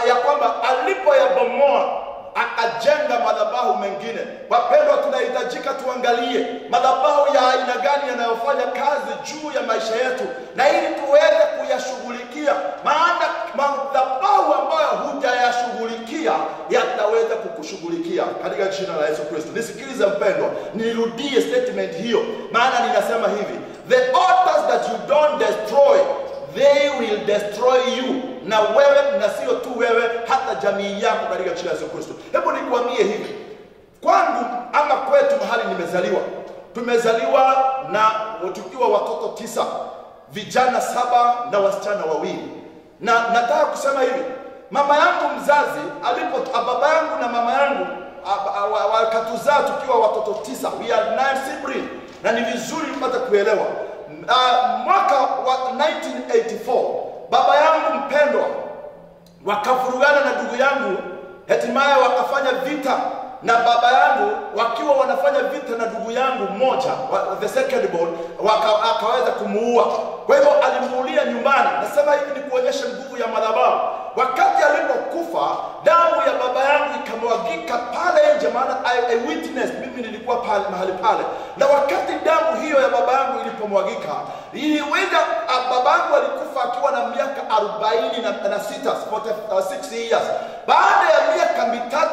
ya kwamba alipoyabomoa akajenga madhabahu mengine. Wapendwa, tunahitajika tuangalie madhabahu ya aina gani yanayofanya kazi juu ya maisha yetu, na ili tuweze kuyashughulikia, maana madhabahu ambayo hujayashughulikia yataweza kukushughulikia katika jina la Yesu Kristo. Nisikilize mpendwa, nirudie statement hiyo, maana ninasema hivi, the altars that you don't destroy, they will destroy you. Na wewe, na sio tu wewe, hata jamii yako katika jina la Yesu Kristo. Hebu nikwambie hivi, kwangu ama kwetu mahali nimezaliwa, tumezaliwa na tukiwa watoto 9, vijana 7 na wasichana 2. Na nataka kusema hivi, mama yangu mzazi baba yangu na mama yangu wakatuzaa tukiwa watoto 9. We are 9 siblings. Na ni vizuri mpate kuelewa, mwaka wa 1984 baba yangu mpendwa wakafurugana na ndugu yangu, hatimaye wakafanya vita na baba yangu. Wakiwa wanafanya vita na ndugu yangu mmoja, the second born, akaweza kumuua. Kwa hivyo alimuulia nyumbani. Nasema hivi ni kuonyesha nguvu ya madhabahu. Wakati alipokufa, damu ya baba yangu ikamwagika pale nje, maana I witness, mimi nilikuwa pale mahali pale. Na wakati damu hiyo ya baba yangu ilipomwagika, iliweza, baba yangu alikufa akiwa na miaka 46, 46 years. Baada ya miaka 3,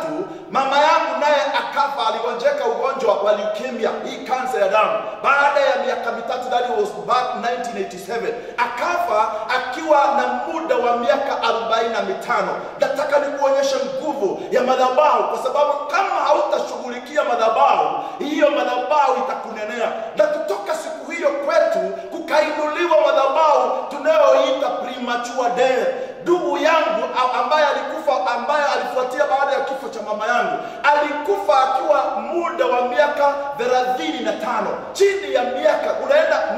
mama yangu naye akafa, aligonjeka ugonjwa wa leukemia, hii kansa ya damu. Baada ya miaka 3, that was back 1987, akafa akiwa na muda wa miaka 45. Nataka nikuonyeshe nguvu ya madhabahu, kwa sababu kama hautashughulikia madhabahu, hiyo madhabahu itakunenea. Na kutoka siku hiyo kwetu kukainuliwa madhabahu tunayoita premature death. Ndugu yangu ambaye alikufa, ambaye alifuatia baada ya kifo cha mama yangu, alikufa akiwa muda wa miaka 35. Chini ya miaka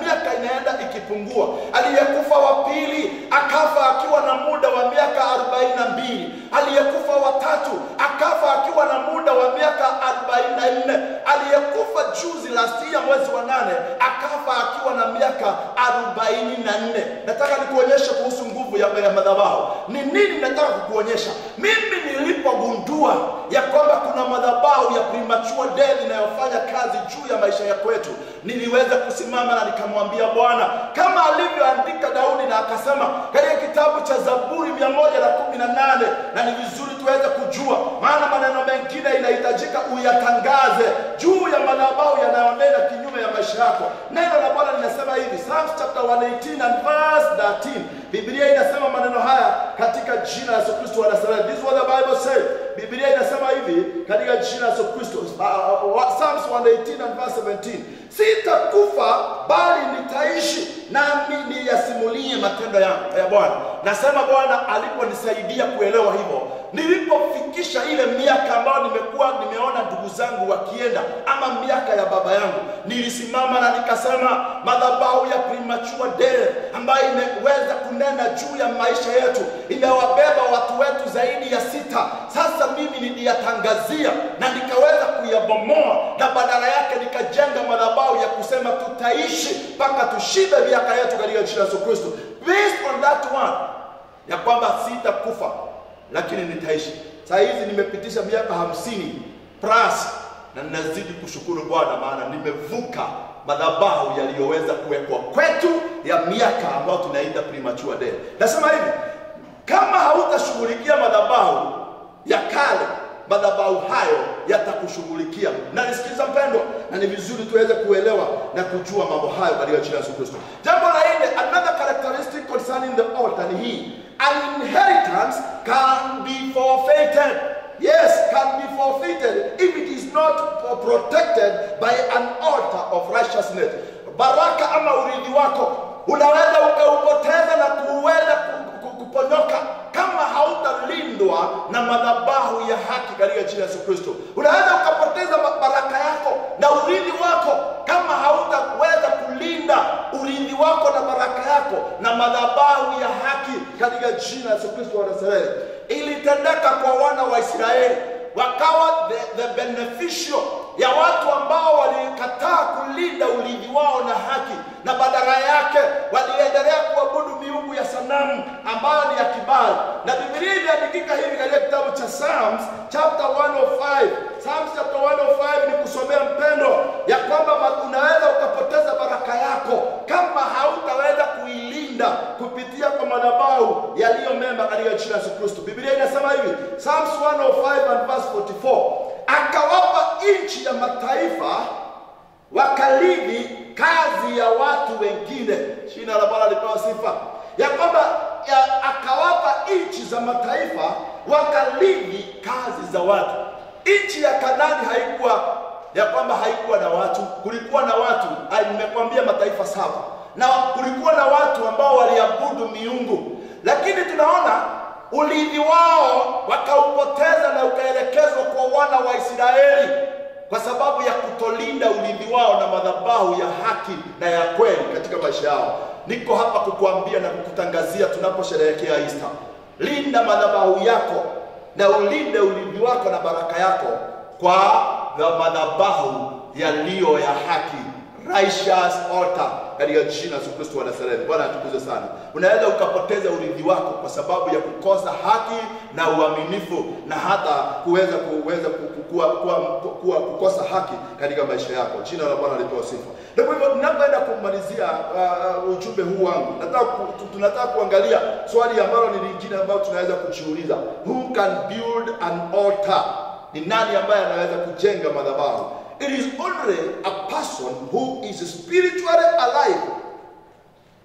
miaka inaenda ikipungua. Aliyekufa wa pili akafa akiwa na muda wa miaka 42. Aliyekufa wa 3 akafa akiwa na muda wa miaka 44. Aliyekufa juzi last year mwezi wa 8 akafa akiwa na miaka 44. Nataka nikuonyeshe kuhusu nguvu ya madhabahu. Ni nini nataka kukuonyesha? Mimi nilipogundua ya kwamba kuna madhabahu ya premature death inayofanya kazi juu ya maisha ya kwetu, niliweza kusimama na nikamwambia Bwana, kama alivyoandika Daudi na akasema katika kitabu cha Zaburi 118, na ni vizuri tuweze kujua, maana maneno mengine inahitajika uyatangaze juu ya madhabahu yanayonena kinyume ya maisha yako. Neno la Bwana linasema hivi, Psalms chapter 118 and verse 13. Biblia inasema maneno haya katika jina la Yesu Kristo wa Nazareth. This is what the Bible says. Biblia inasema hivi katika jina la Yesu Kristo, Psalms 118 and verse 17. Sitakufa bali nitaishi, nami niyasimulie matendo yangu ya Bwana. Nasema Bwana aliponisaidia kuelewa hivyo, nilipofikisha ile miaka ambayo nimeona ndugu zangu wakienda, ama miaka ya baba yangu, nilisimama na nikasema madhabahu ya premature death ambayo imeweza kunena juu ya maisha yetu, imewabeba watu wetu zaidi ya 6. Sasa mimi niliyatangazia na nikaweza kuyabomoa, na badala yake nikajenga madhabahu ya kusema tutaishi mpaka tushibe miaka yetu katika jina la Yesu Kristo. Based on that one, ya kwamba sitakufa lakini nitaishi. Saa hizi nimepitisha miaka 50 plus, na ninazidi kushukuru Bwana, maana nimevuka madhabahu yaliyoweza kuwekwa kwetu ya miaka ambayo tunaita premature death. Nasema hivi, kama hautashughulikia madhabahu ya kale, madhabahu hayo yatakushughulikia. Na nisikiza mpendwa, na ni vizuri tuweze kuelewa na kujua mambo hayo katika jina la Yesu Kristo. Jambo la nne, another characteristic concerning the altar ni hii: an inheritance can be forfeited. Yes, can be forfeited if it is not protected by an altar of righteousness. Baraka ama urithi wako unaweza ukaupoteza na kuweza kuponyoka kama hautalindwa na madhabahu ya haki katika jina la Yesu Kristo. Unaweza ukapoteza baraka yako na urithi wako kama hautaweza kulinda urithi wako na baraka yako na madhabahu ya haki katika jina la Yesu Kristo wa Nazareth. Ilitendeka kwa wana wa Israeli, wakawa the beneficial ya watu ambao walikataa kulinda urithi wao na haki, na badala yake waliendelea kuabudu miungu ya sanamu ambayo ni ya kibali. Na Biblia inaandika hivi katika kitabu cha Psalms chapter 105. Psalms chapter 105 ni kusomea mpendo ya kwamba unaweza ukapoteza baraka yako kama hautaweza kuilinda kupitia kwa madhabahu yaliyo mema katika jina la Yesu Kristo. Biblia inasema hivi, Psalms 105 and verse 44. Akawapa nchi ya mataifa wakarithi kazi ya watu wengine. Jina la Bwana lipewe sifa. Ya kwamba akawapa nchi za mataifa wakarithi kazi za watu. Nchi ya Kanaani haikuwa ya kwamba haikuwa na watu, kulikuwa na watu. Nimekwambia mataifa 7, na kulikuwa na watu ambao waliabudu miungu, lakini tunaona urithi wao wakaupoteza na ukaelekezwa kwa wana wa Israeli kwa sababu ya kutolinda urithi wao na madhabahu ya haki na ya kweli katika maisha yao. Niko hapa kukuambia na kukutangazia tunaposherehekea Easter, linda madhabahu yako na ulinde urithi wako na baraka yako kwa madhabahu yaliyo ya haki, righteous altar katika jina la Yesu Kristo wa Nazareth. Bwana atukuzwe sana. Unaweza ukapoteza urithi wako kwa sababu ya kukosa haki na uaminifu, na hata kuweza kukosa haki katika maisha yako. Jina la Bwana lipewe sifa. Ndio hivyo tunapoenda kumalizia ujumbe huu wangu, tunataka kuangalia swali ambalo ni lingine ambalo tunaweza kujiuliza. Who can build an altar? Ni nani ambaye anaweza kujenga madhabahu? It is only a person who is spiritually alive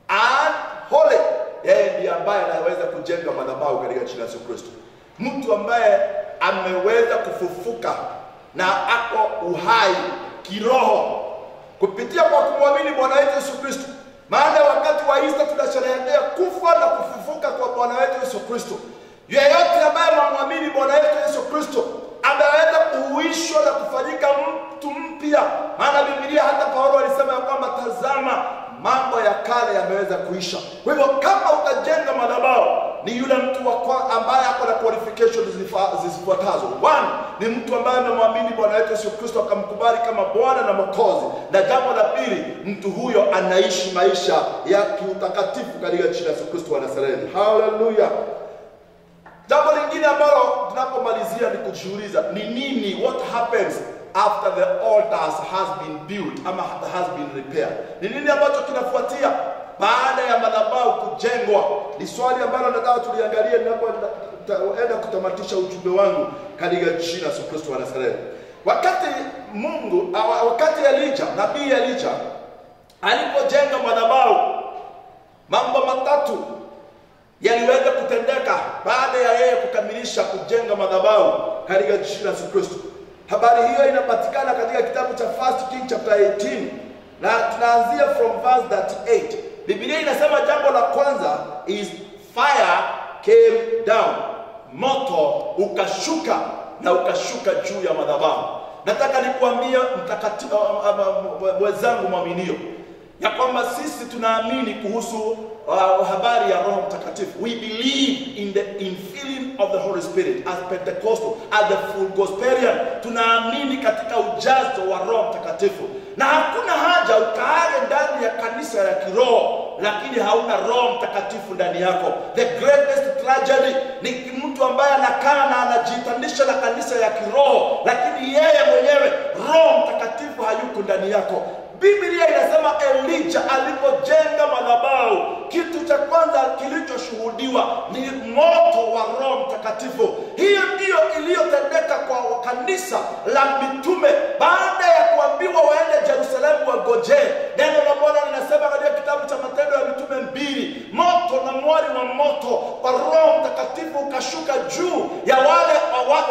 and holy. Yeye ndiye ambaye anaweza kujenga madhabahu katika jina la Yesu Kristo. Mtu ambaye ameweza kufufuka na ako uhai kiroho kupitia kwa kumwamini Bwana wetu Yesu Kristo. Maana wakati wa Easter tunasherehekea kufa na kufufuka kwa Bwana wetu Yesu Kristo. Yeyote ambaye anamwamini Bwana wetu Yesu Kristo ameweza kuhuishwa na kufanyika mtu mpya. Maana Biblia hata Paulo alisema ya kwamba tazama, mambo ya kale yameweza kuisha. Kwa hivyo kama utajenga madhabahu, ni yule mtu ambaye ako na qualifications zifuatazo. 1 ni mtu ambaye amemwamini Bwana wetu Yesu Kristo akamkubali kama Bwana na Mwokozi. Na jambo la pili, mtu huyo anaishi maisha ya kiutakatifu katika jina la Yesu Kristo wa Nazareth. Hallelujah. Jambo lingine ambalo tunapomalizia ni kujiuliza ni nini, what happens after the altars has been built ama has been repaired. Ni nini ambacho kinafuatia baada ya madhabahu kujengwa? Ni swali ambalo nataka tuliangalie ninapoenda kutamatisha ujumbe wangu katika jina la Yesu Kristo wa Nazareti. Wakati Elijah, nabii Elijah alipojenga madhabahu, mambo matatu yaliweza kutendeka baada ya yeye kukamilisha kujenga madhabahu katika jina la Yesu Kristo. Habari hiyo inapatikana katika kitabu cha 1 King chapter 18 na tunaanzia from verse 38. Biblia inasema jambo la kwanza is fire came down. Moto ukashuka na ukashuka juu ya madhabahu. Nataka nikuambie mtakatifu wenzangu mwaminio ya kwamba sisi tunaamini kuhusu habari ya Roho Mtakatifu. We believe in the infilling of the Holy Spirit as Pentecostal, as the full Gospelian. Tunaamini katika ujazo wa Roho Mtakatifu. Na hakuna haja ukaage ndani ya kanisa ya kiroho lakini hauna Roho Mtakatifu ndani yako. The greatest tragedy ni mtu ambaye anakaa na anajitandisha na kanisa ya kiroho lakini yeye mwenyewe Roho Mtakatifu hayuko ndani yako. Biblia inasema Elijah alipojenga madhabahu, kitu cha kwanza kilichoshuhudiwa ni moto wa Roho Mtakatifu. Hiyo ndio iliyotendeka kwa kanisa la mitume baada ya kuambiwa waende Yerusalemu wagoje. Neno la Bwana linasema katika kitabu cha Matendo ya Mitume 2, moto na mwali wa moto wa Roho Mtakatifu ukashuka juu ya wale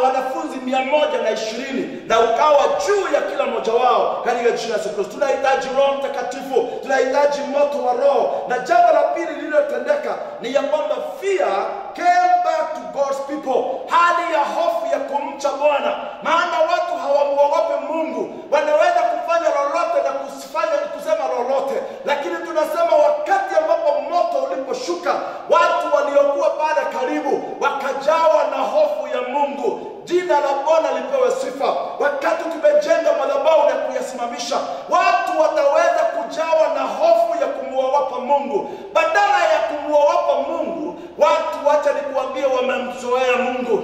wanafunzi 120 na ukawa juu ya kila mmoja wao katika jina la Yesu Kristo. Tunahitaji Roho Mtakatifu, tunahitaji moto wa Roho. Na jambo la pili lililotendeka ni ya kwamba fear came back to God's people. Hali ya hofu ya kumcha Bwana. Maana watu hawamuogope Mungu. Wanaweza kufanya lolote na kusema lolote. Lakini tunasema wakati ambapo moto uliposhuka, watu waliokuwa pale karibu wakajawa na hofu ya Mungu. Jina la Bwana lipewe sifa. Wakati tumejenga madhabahu na kuyasimamisha, watu wataweza kujawa na hofu ya kumuogopa Mungu. Badala ya kumuogopa Mungu, watu wacha nikuambie wamemzoea Mungu.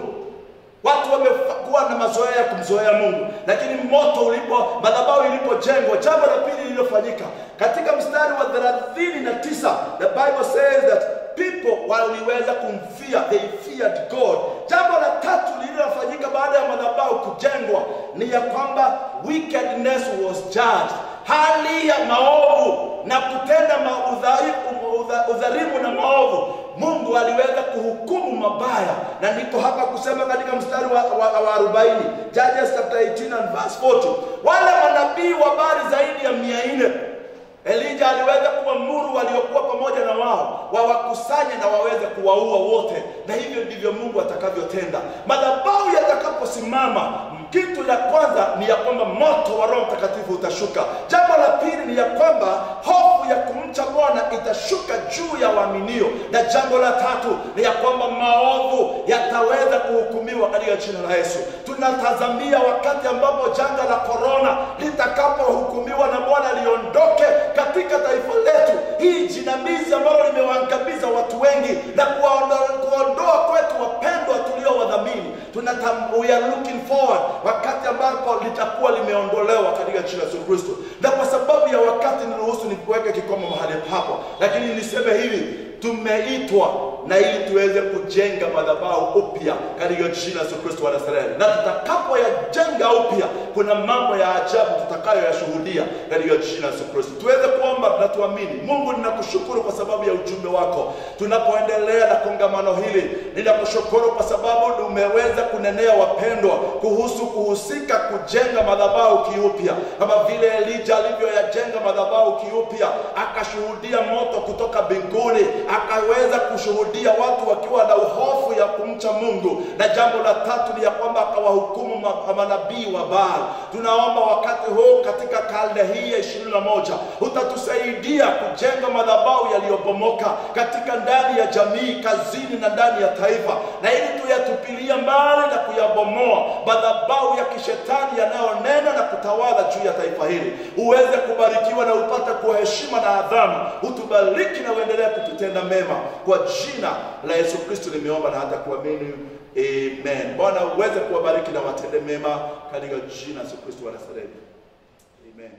Watu wamekuwa na mazoea ya kumzoea Mungu. Lakini madhabahu ilipojengwa, jambo la pili lililofanyika katika mstari wa 39, the Bible says that people waliweza kumfia, they feared God. Jambo la tatu lililofanyika baada ya madhabahu kujengwa ni ya kwamba wickedness was judged. Hali ya maovu na kutenda udhalimu na maovu, Mungu aliweza kuhukumu mabaya. Na niko hapa kusema katika mstari wa 40, Judges chapter 18 and verse 40, wale manabii wa habari zaidi ya 400 Elijah aliweza kuamuru waliokuwa pamoja na wao wawakusanye na waweze kuwaua wote. Na hivyo ndivyo Mungu atakavyotenda. Madhabahu yatakaposimama, kitu la kwanza ni ya kwamba moto wa Roho Mtakatifu utashuka. Jambo la pili ni ya kwamba hofu ya kumcha Bwana itashuka juu ya waaminio. Na jambo la tatu ni ya kwamba maovu yataweza kuhukumiwa katika jina la Yesu. Tunatazamia wakati ambapo janga la corona litakapohukumiwa na Bwana liondoke katika taifa letu. Hii jinamizi ambalo limewaangamiza watu wengi na kuondoa kwetu wapendwa tuliowadhamini. We are looking forward wakati ambapo litakuwa limeondolewa katika jina la Yesu Kristo. Na kwa sababu ya wakati niruhusu nikuweke kikomo mahali hapo. Lakini niseme hivi, tumeitwa na ili tuweze kujenga madhabahu upya katika jina la Yesu Kristo wa Nazareti. Na tutakapoyajenga upya, kuna mambo ya ajabu tutakayoyashuhudia katika jina la Yesu Kristo. Tuweze kuomba na tuamini. Mungu, ninakushukuru kwa sababu ya ujumbe wako. Tunapoendelea na kongamano hili, ninakushukuru kwa sababu umeweza kunenea wapendwa kuhusu kuhusika kujenga madhabahu kiupya. Kama vile Elijah alivyoyajenga madhabahu kiupya, akashuhudia moto kutoka mbinguni, akaweza kushuhudia watu wakiwa na hofu ya kumcha Mungu. Na jambo la tatu ni ya kwamba akawahukumu manabii wa Baal. Tunaomba wakati huu katika karne hii ya 21 utatusaidia kujenga madhabahu yaliyobomoka katika ndani ya jamii, kazini na ndani ya taifa, na ili tuyatupilia mbali na kuyabomoa madhabahu ya kishetani yanayonena na kutawala juu ya taifa hili. Uweze kubarikiwa na upate kwa heshima na adhamu. Utubariki na uendelee kututenda mema. Kwa jina la Yesu Kristo nimeomba na hata kuamini. Amen. Bwana uweze kuwabariki na watende mema katika jina la Yesu Kristo wa Nazareti. Amen.